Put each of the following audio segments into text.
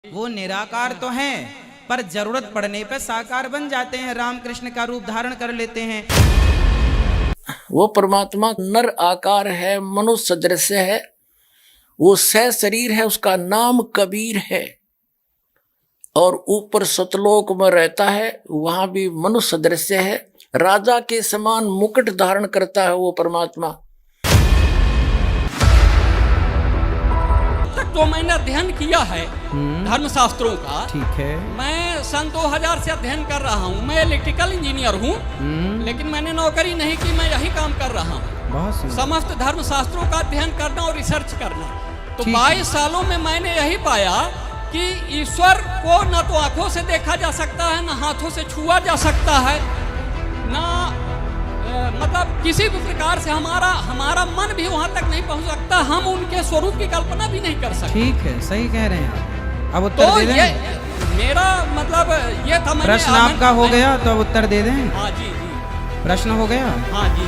वो निराकार तो हैं, पर जरूरत पड़ने पर साकार बन जाते हैं, रामकृष्ण का रूप धारण कर लेते हैं। वो परमात्मा नर आकार है, मनुष्य सदृश है, वो सह शरीर है, उसका नाम कबीर है। और ऊपर सतलोक में रहता है, वहां भी मनुष्य सदृश है, राजा के समान मुकुट धारण करता है वो परमात्मा। तो मैंने अध्ययन किया है धर्म शास्त्रों का। ठीक है। मैं सन 2000 से अध्ययन कर रहा हूँ। मैं इलेक्ट्रिकल इंजीनियर हूँ, लेकिन मैंने नौकरी नहीं की, मैं यही काम कर रहा हूँ। समस्त धर्म शास्त्रों का अध्ययन करना और रिसर्च करना। तो 22 सालों में मैंने यही पाया कि ईश्वर को न तो आंखों से देखा जा सकता है, न हाथों से छुआ जा सकता है, न मतलब किसी भी प्रकार से हमारा मन भी वहां तक नहीं पहुंच सकता। हम उनके स्वरूप की कल्पना भी नहीं कर सकते। ठीक है, सही कह रहे हैं। अब उत्तर तो दे दें? ये मेरा मतलब ये था। प्रश्न आपका हो गया तो अब उत्तर दे दें। हाँ जी जी, प्रश्न हो गया। हाँ जी।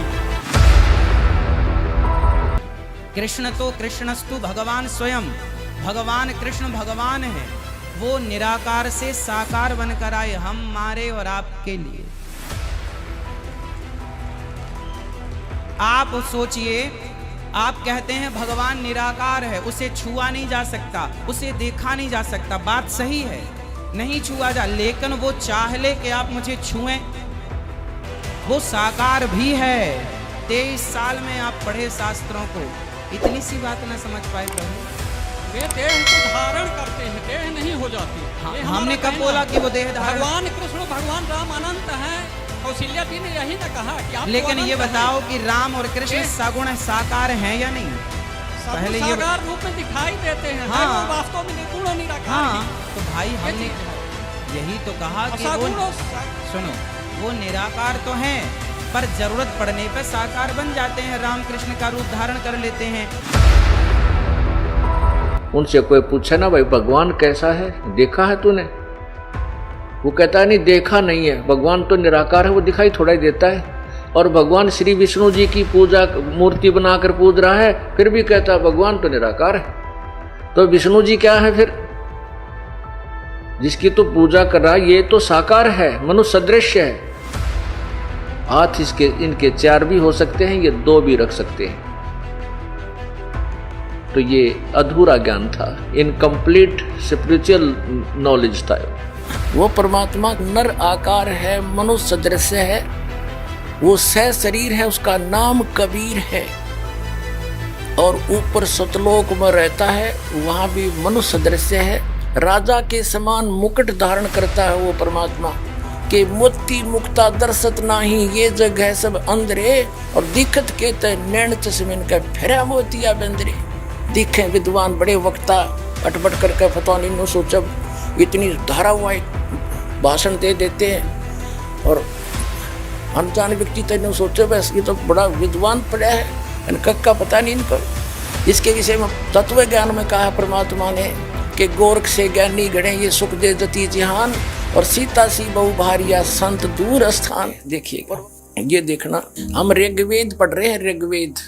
कृष्ण तो कृष्णस्तु भगवान स्वयं, भगवान कृष्ण भगवान है। वो निराकार से साकार बनकर आए हमारे और आपके लिए। आप सोचिए, आप कहते हैं भगवान निराकार है, उसे छुआ नहीं जा सकता, उसे देखा नहीं जा सकता। बात सही है, नहीं छुआ जा, लेकिन वो चाह ले कि आप मुझे छुएं, वो साकार भी है। 23 साल में आप पढ़े शास्त्रों को, इतनी सी बात ना समझ पाए प्रभु। वे देह को धारण करते हैं, देह नहीं हो जाती। हाँ, हमने कब बोला कि वो देह धारण? भगवान कृष्ण भगवान राम अनंत है। कौशल्या जी ने यही ना कहा कि आप। लेकिन ये बताओ कि राम और कृष्ण सगुण साकार हैं या नहीं? पहले ये साकार रूप में दिखाई देते हैं। हाँ, वास्तव में निर्गुण और निराकार। हाँ, तो भाई हमने यही तो कहा कि वो, सुनो, वो निराकार तो हैं, पर जरूरत पड़ने पर साकार बन जाते हैं, रामकृष्ण का रूप धारण कर लेते हैं। उनसे कोई पूछे ना, भाई भगवान कैसा है, देखा है तूने? वो कहता है नहीं, देखा नहीं है। भगवान तो निराकार है, वो दिखाई थोड़ा ही देता है। और भगवान श्री विष्णु जी की पूजा मूर्ति बनाकर पूज रहा है, फिर भी कहता है भगवान तो निराकार है। तो विष्णु जी क्या है फिर, जिसकी तो पूजा कर रहा है? ये तो साकार है, मनुष्य सदृश है। हाथ इनके 4 भी हो सकते हैं, ये 2 भी रख सकते हैं। तो ये अधूरा ज्ञान था, इनकम्प्लीट स्पिरिचुअल नॉलेज था। वो परमात्मा नर आकार है, मनुष्य सदृश है, वो सह शरीर है, उसका नाम कबीर है। और ऊपर सतलोक में रहता है, वहां भी मनुष्य सदृश है, राजा के समान मुकुट धारण करता है वो परमात्मा। के मोती मुक्ता दर्शत नाही, ये जग है सब अंधरे, और दिखत के तय नैन चश्मिन का फेरा मोतिया बंदरे। दिखे विद्वान बड़े वक्ता, अटपट करके फतवा नहीं सोचब, इतनी धारावाहिक भाषण दे देते हैं। और अनजान व्यक्ति तो सोचे बस ये तो बड़ा विद्वान पड़ा है, इनका का पता नहीं इनको। इसके विषय में तत्व ज्ञान में कहा परमात्मा ने कि गोरख से ज्ञानी गणे, ये सुख दे जति जिहान, और सीता सी बहु भारिया संत दूर स्थान। देखिए ये देखना, हम ऋग्वेद पढ़ रहे हैं। ऋग्वेद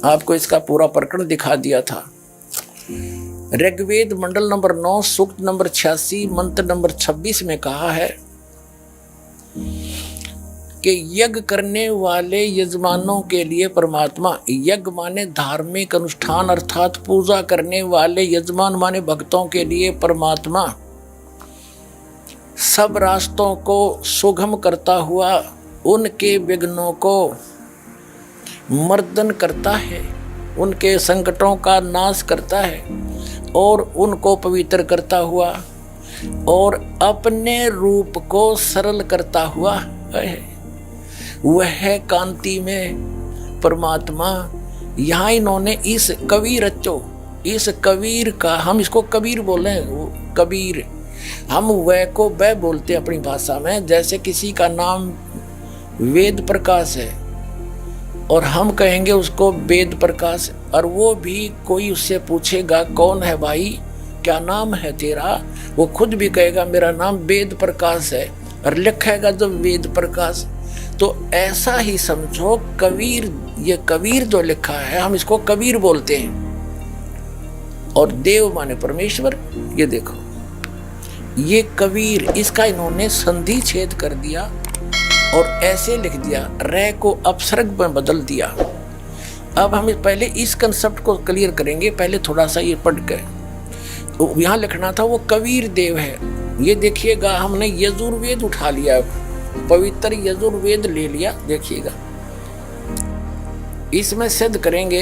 आपको इसका पूरा प्रकरण दिखा दिया था। ऋग्वेद मंडल नंबर 9 सूक्त नंबर 86 मंत्र नंबर 26 में कहा है कि यज्ञ करने वाले यजमानों के लिए परमात्मा, यज्ञ माने धार्मिक अनुष्ठान अर्थात पूजा करने वाले यजमान माने भक्तों के लिए परमात्मा सब रास्तों को सुगम करता हुआ उनके विघ्नों को मर्दन करता है, उनके संकटों का नाश करता है, और उनको पवित्र करता हुआ और अपने रूप को सरल करता हुआ है। वह कांति में परमात्मा, यहाँ इन्होंने इस कबीर रचो, इस कबीर का, हम इसको कबीर बोले, कबीर, हम वह को वह बोलते अपनी भाषा में। जैसे किसी का नाम वेद प्रकाश है और हम कहेंगे उसको वेद प्रकाश, और वो भी कोई उससे पूछेगा कौन है भाई, क्या नाम है तेरा, वो खुद भी कहेगा मेरा नाम वेद प्रकाश है, और लिखेगा जब वेद प्रकाश। तो ऐसा ही समझो कबीर, ये कबीर जो लिखा है हम इसको कबीर बोलते हैं। और देव माने परमेश्वर। ये देखो, ये कबीर, इसका इन्होंने संधि छेद कर दिया और ऐसे लिख दिया, रे को अपसर्ग में बदल दिया। अब हम पहले इस कंसेप्ट को क्लियर करेंगे, पहले थोड़ा सा ये पढ़ के। तो यहाँ लिखना था वो कबीर देव है। ये देखिएगा, हमने यजुर्वेद उठा लिया, पवित्र यजुर्वेद ले लिया। देखिएगा, इसमें सिद्ध करेंगे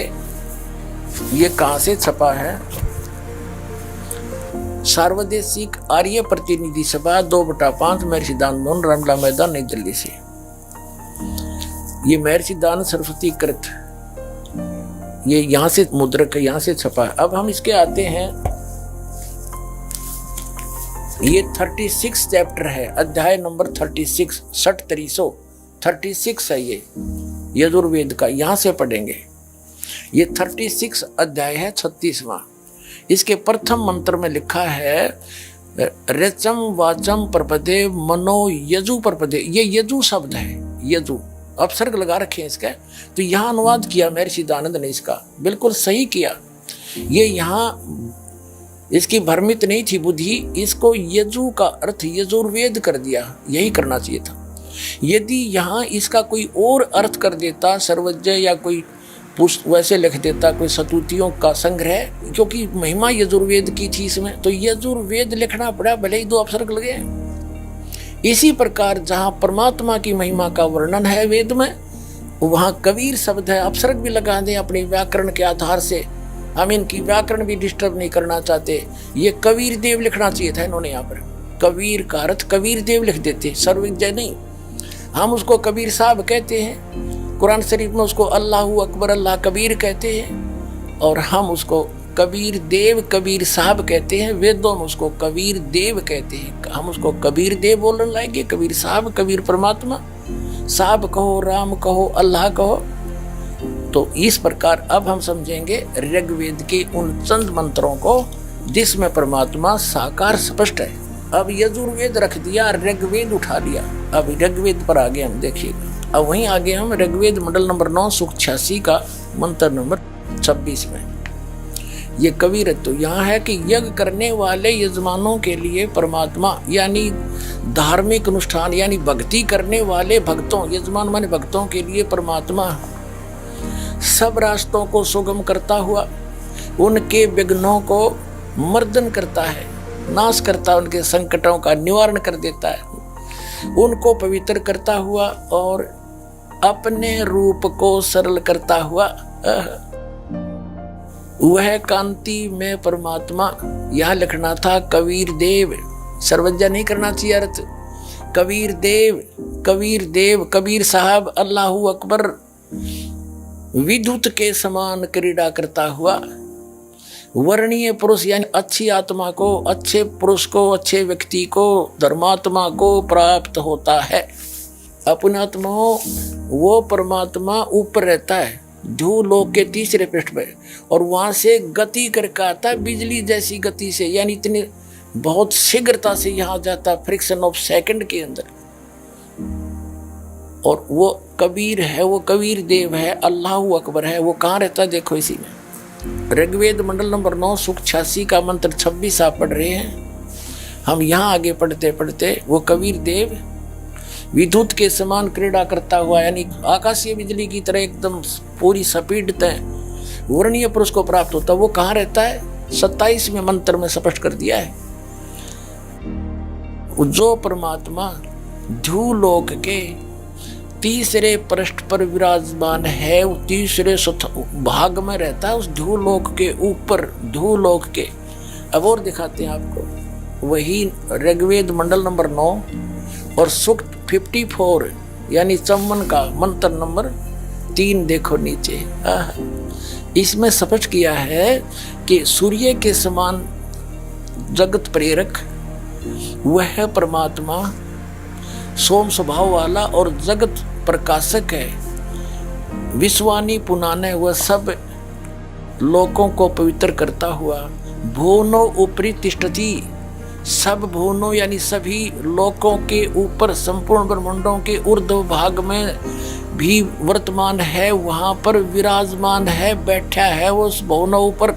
ये कहां से छपा है। सार्वदेशिक आर्य प्रतिनिधि सभा 2/5 महर्षि दानंद रामला मैदान नई दिल्ली से। ये महर्षि दानंद सरस्वती कृत, ये यहां से मुद्रक, यहां से छपा है। अब हम इसके आते हैं, ये 36 चैप्टर है, अध्याय नंबर 36, 36 है ये यजुर्वेद का। यहां से पढ़ेंगे, ये 36 अध्याय है, 36वां। इसके प्रथम मंत्र में लिखा है, रचम वाचम प्रपदे मनो यजु प्रपदे। ये यजु शब्द है, यजु अपसर्ग लगा रखे हैं इसका। तो यहाँ अनुवाद किया महर्षि दानंद ने, इसका बिल्कुल सही किया। ये यहाँ इसकी भ्रमित नहीं थी बुद्धि, इसको यजु का अर्थ यजुर्वेद कर दिया, यही करना चाहिए था। यदि यहाँ इसका कोई और अर्थ कर देता, सर्वज्ञ या कोई वैसे लिख देता, कोई स्तुतियों का संग्रह, क्योंकि महिमा यजुर्वेद की थी इसमें, तो यजुर्वेद लिखना पड़ा, भले ही 2 अपसर्ग लगे। इसी प्रकार जहाँ परमात्मा की महिमा का वर्णन है वेद में, वहाँ कबीर शब्द है, अपसर्ग भी लगा दें अपने व्याकरण के आधार से। हम इनकी व्याकरण भी डिस्टर्ब नहीं करना चाहते। ये कबीर देव लिखना चाहिए था इन्होंने यहाँ पर। कबीर का अर्थ कबीर देव लिख देते, सर्वज्ञ नहीं। हम उसको कबीर साहब कहते हैं, कुरान शरीफ में उसको अल्लाहू अकबर, अल्लाह कबीर कहते हैं, और हम उसको कबीर देव, कबीर साहब कहते हैं। वेदों में उसको कबीर देव कहते हैं, हम उसको कबीर देव बोलने लाएंगे। कबीर साहब, कबीर परमात्मा, साहब कहो, राम कहो, अल्लाह कहो। तो इस प्रकार अब हम समझेंगे ऋग्वेद के उन चंद मंत्रों को जिसमें परमात्मा साकार स्पष्ट है। अब यजुर्वेद रख दिया, ऋग्वेद उठा लिया। अब ऋग्वेद पर आगे हम देखिएगा। अब वहीं आगे हम ऋग्वेद मंडल नंबर 9 सूक्त 86 का मंत्र नंबर 26 में ये कबीर तो यहाँ है कि यज्ञ करने वाले यजमानों के लिए परमात्मा, यानी धार्मिक अनुष्ठान यानी भक्ति करने वाले भक्तों, यजमान माने भक्तों के लिए परमात्मा सब रास्तों को सुगम करता हुआ उनके विघ्नों को मर्दन करता है, नाश करता है, उनके संकटों का निवारण कर देता है, उनको पवित्र करता हुआ और अपने रूप को सरल करता हुआ वह कांति में परमात्मा। यह लिखना था कबीर देव, सर्वज्ञ नहीं करना चाहिए अर्थ। कबीर देव, कबीर देव, कबीर साहब, अल्लाहू अकबर, विद्युत के समान क्रीड़ा करता हुआ वर्णीय पुरुष यानी अच्छी आत्मा को, अच्छे पुरुष को, अच्छे व्यक्ति को, धर्मात्मा को प्राप्त होता है। अपने आत्मा वो परमात्मा ऊपर रहता है ध्रुवलोक के 3रे पृष्ठ पे, और वहां से गति करके आता है बिजली जैसी गति से, यानी इतनी बहुत शीघ्रता से यहाँ जाता, फ्रिक्शन ऑफ सेकंड के अंदर। और वो कबीर है, वो कबीर देव है, अल्लाहू अकबर है। वो कहाँ रहता है देखो इसी में। ऋग्वेद मंडल नंबर 9 सूक्त 86 का मंत्र 26 आप पढ़ रहे हैं। हम यहाँ आगे पढ़ते पढ़ते वो कबीर देव विद्युत के समान क्रीड़ा करता हुआ, यानी आकाशीय बिजली की तरह एकदम पूरी स्पीड तय वर्णीय पुरुष को प्राप्त होता। वो कहाँ रहता है 27वें मंत्र में स्पष्ट कर दिया है। जो परमात्मा ध्रुवलोक के 3रे पृष्ठ पर विराजमान है, वो 3रे भाग में रहता है, उस ध्रुवलोक के ऊपर, ध्रुवलोक के। अब और दिखाते हैं आपको, वही ऋग्वेद मंडल नंबर 9 और सूक्त 54 यानी चम्मन का मंत्र नंबर 3 देखो नीचे। इसमें स्पष्ट किया है कि सूर्य के समान जगत प्रेरक वह परमात्मा सोम स्वभाव वाला और जगत प्रकाशक है। विश्वानी पुनाने वह सब लोकों को पवित्र करता हुआ भुवनों ऊपरी तिष्ठति, सब भुवनों यानी सभी लोकों के ऊपर, संपूर्ण ब्रह्मांडों के ऊर्ध्व भाग में भी वर्तमान है, वहां पर विराजमान है, बैठा है वो उस भुवनों ऊपर।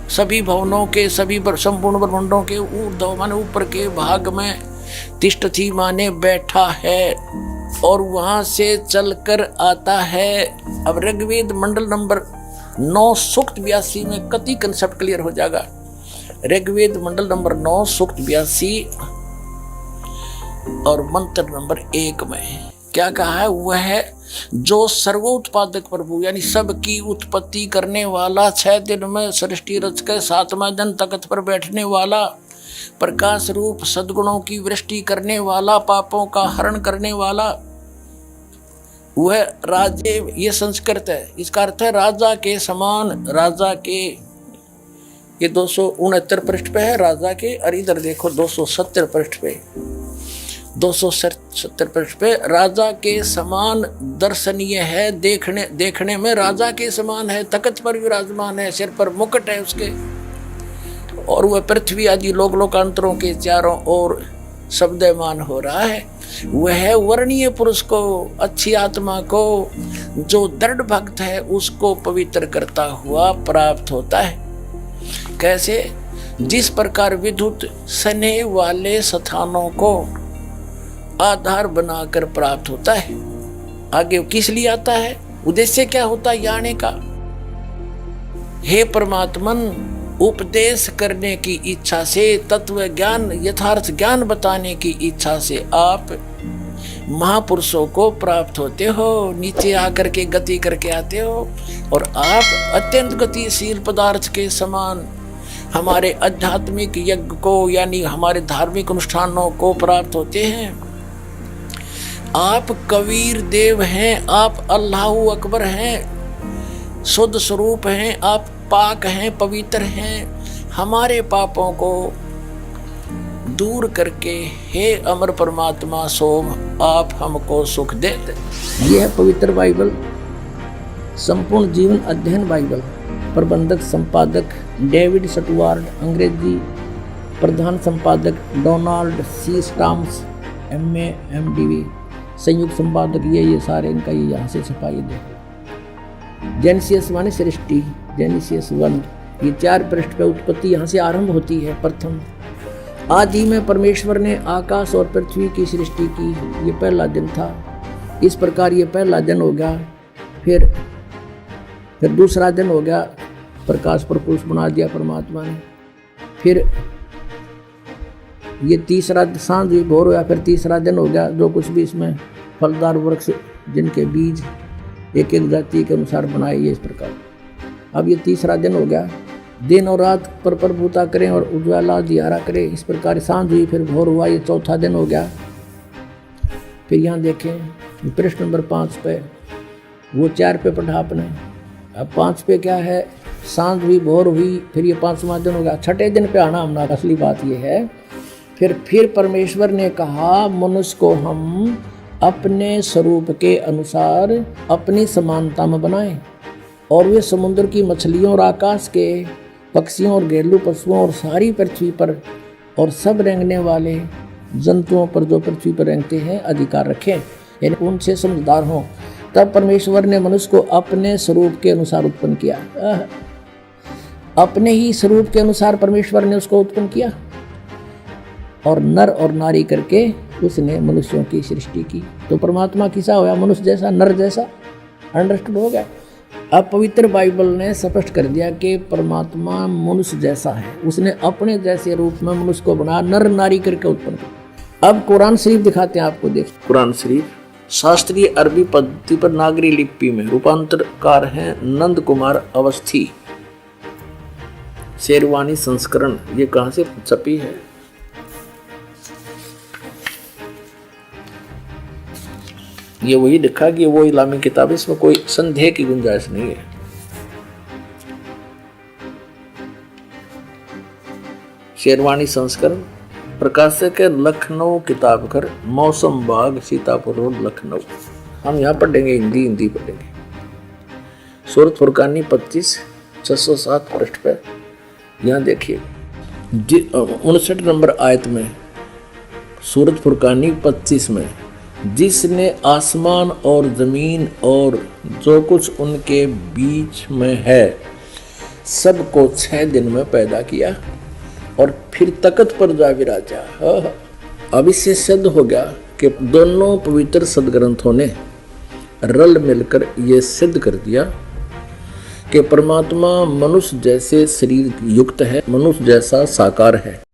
सभी भवनों के, सभी संपूर्ण ब्रह्मांडों के ऊर्ध्व माने ऊपर के भाग में तिष्ठति माने बैठा है और वहां से चलकर आता है। अब ऋग्वेद मंडल नंबर 9 सूक्त 82 में कति कंसेप्ट क्लियर हो जाएगा। ऋग्वेद मंडल नंबर 9 सूक्त 82 और मंत्र नंबर 1 में क्या कहा है? वह है जो सर्वोत्पादक प्रभु यानी सबकी उत्पत्ति करने वाला, 6 दिन में सृष्टि रच के 7वां दिन तख्त पर बैठने वाला, प्रकाश रूप सद्गुणों की वृष्टि करने वाला, पापों का हरण करने वाला, वह राजे, ये संस्कृत है, इसका अर्थ है राजा के समान। राजा के, ये 269 पृष्ठ पे है राजा के, और इधर देखो 270 पृष्ठ पे, 270 पृष्ठ पे राजा के समान दर्शनीय है, देखने में राजा के समान है, तख्त पर विराजमान है, सिर पर मुकुट है उसके, और वह पृथ्वी आदि लोकांतरों के चारों ओर शब्दमान हो रहा है। वह वर्णीय पुरुष को, अच्छी आत्मा को, जो दृढ़ भक्त है उसको पवित्र करता हुआ प्राप्त होता है। कैसे? जिस प्रकार विद्युत सने वाले स्थानों को आधार बनाकर प्राप्त होता है। आगे किस लिए आता है? उद्देश्य क्या होता है आने का? हे परमात्मन, उपदेश करने की इच्छा से, तत्व ज्ञान, यथार्थ ज्ञान बताने की इच्छा से आप महापुरुषों को प्राप्त होते हो, नीचे आकर के गति करके आते हो, और आप अत्यंत गतिशील पदार्थ के समान हमारे आध्यात्मिक यज्ञ को यानी हमारे धार्मिक अनुष्ठानों को प्राप्त होते हैं। आप कबीर देव हैं, आप अल्लाहु अकबर हैं, शुद्ध स्वरूप हैं, आप पाक हैं, पवित्र हैं। हमारे पापों को दूर करके हे अमर परमात्मा सोम आप हमको सुख देते। यह है पवित्र बाइबल, संपूर्ण जीवन अध्ययन बाइबल। प्रबंधक संपादक डेविड स्टुअर्ट, अंग्रेजी प्रधान संपादक डोनाल्ड सी स्टाम्स, MA MDV, संयुक्त संपादक ये सारे इनका ये यहाँ से छपाई दे। जेनेसिस माने सृष्टि, जेनेसिस 1, ये 4 पृष्ठ पे उत्पत्ति यहाँ से आरंभ होती है। प्रथम आदि में परमेश्वर ने आकाश और पृथ्वी की सृष्टि की, ये पहला दिन था। इस प्रकार ये पहला दिन हो गया। फिर दूसरा दिन हो गया, प्रकाश प्रपुरुष बना दिया परमात्मा ने। फिर ये तीसरा सांझ भोर हुआ, फिर तीसरा दिन हो गया। जो कुछ भी इसमें फलदार वृक्ष जिनके बीज एक एक जाति के अनुसार बनाए, ये इस प्रकार। अब ये तीसरा दिन हो गया। दिन और रात पर प्रभुता करें और उज्ज्वला दियारा करें, इस प्रकार सांझ हुई, फिर भोर हुआ, ये चौथा दिन हो गया। फिर यहाँ देखें पृष्ठ नंबर 5 पे, वो 4 पे पढ़ा आपने। अब 5 पे क्या है? सांझ हुई, भोर हुई, फिर ये 5वां दिन हो गया। छठे दिन पे आना हमने, असली बात ये है। फिर परमेश्वर ने कहा मनुष्य को हम अपने स्वरूप के अनुसार अपनी समानता में बनाएं, और वे समुद्र की मछलियों और आकाश के पक्षियों और घरेलू पशुओं और सारी पृथ्वी पर और सब रेंगने वाले जंतुओं पर जो पृथ्वी पर रेंगते हैं अधिकार रखें, यानी उनसे समझदार हों। तब परमेश्वर ने मनुष्य को अपने स्वरूप के अनुसार उत्पन्न किया। अपने ही स्वरूप के अनुसार परमेश्वर ने उसको उत्पन्न किया, और नर और नारी करके उसने मनुष्यों की सृष्टि की। तो परमात्मा किसा होया? मनुष्य जैसा, नर जैसा। अंडरस्टूड हो गया? अब पवित्र बाइबल ने स्पष्ट कर दिया कि परमात्मा मनुष्य जैसा है, उसने अपने जैसे रूप में मनुष्य को बना, नर नारी करके उत्पन्न किया। अब कुरान शरीफ दिखाते हैं आपको, देख। कुरान शरीफ शास्त्रीय अरबी पद्धति पर नागरी लिपि में रूपांतरकार हैं नंद कुमार अवस्थी, शेरवानी संस्करण। ये कहाँ से छपी है? ये वही लिखा कि वो इस्लामी किताब, इसमें कोई संदेह की गुंजाइश नहीं है। शेरवानी संस्करण, प्रकाशक है लखनऊ किताब घर, मौसम बाग, सीतापुर रोड, लखनऊ। हम यहाँ पढ़ेंगे, हिंदी पढ़ेंगे। सूरत फुरकानी 25 607 पृष्ठ पर यहाँ देखिए 59 नंबर आयत में, सूरत फुरकानी 25 में, जिसने आसमान और जमीन और जो कुछ उनके बीच में है सबको 6 दिन में पैदा किया और फिर तख्त पर जा विराजा। अब इससे सिद्ध हो गया कि दोनों पवित्र सदग्रंथों ने रल मिलकर ये सिद्ध कर दिया कि परमात्मा मनुष्य जैसे शरीर युक्त है, मनुष्य जैसा साकार है।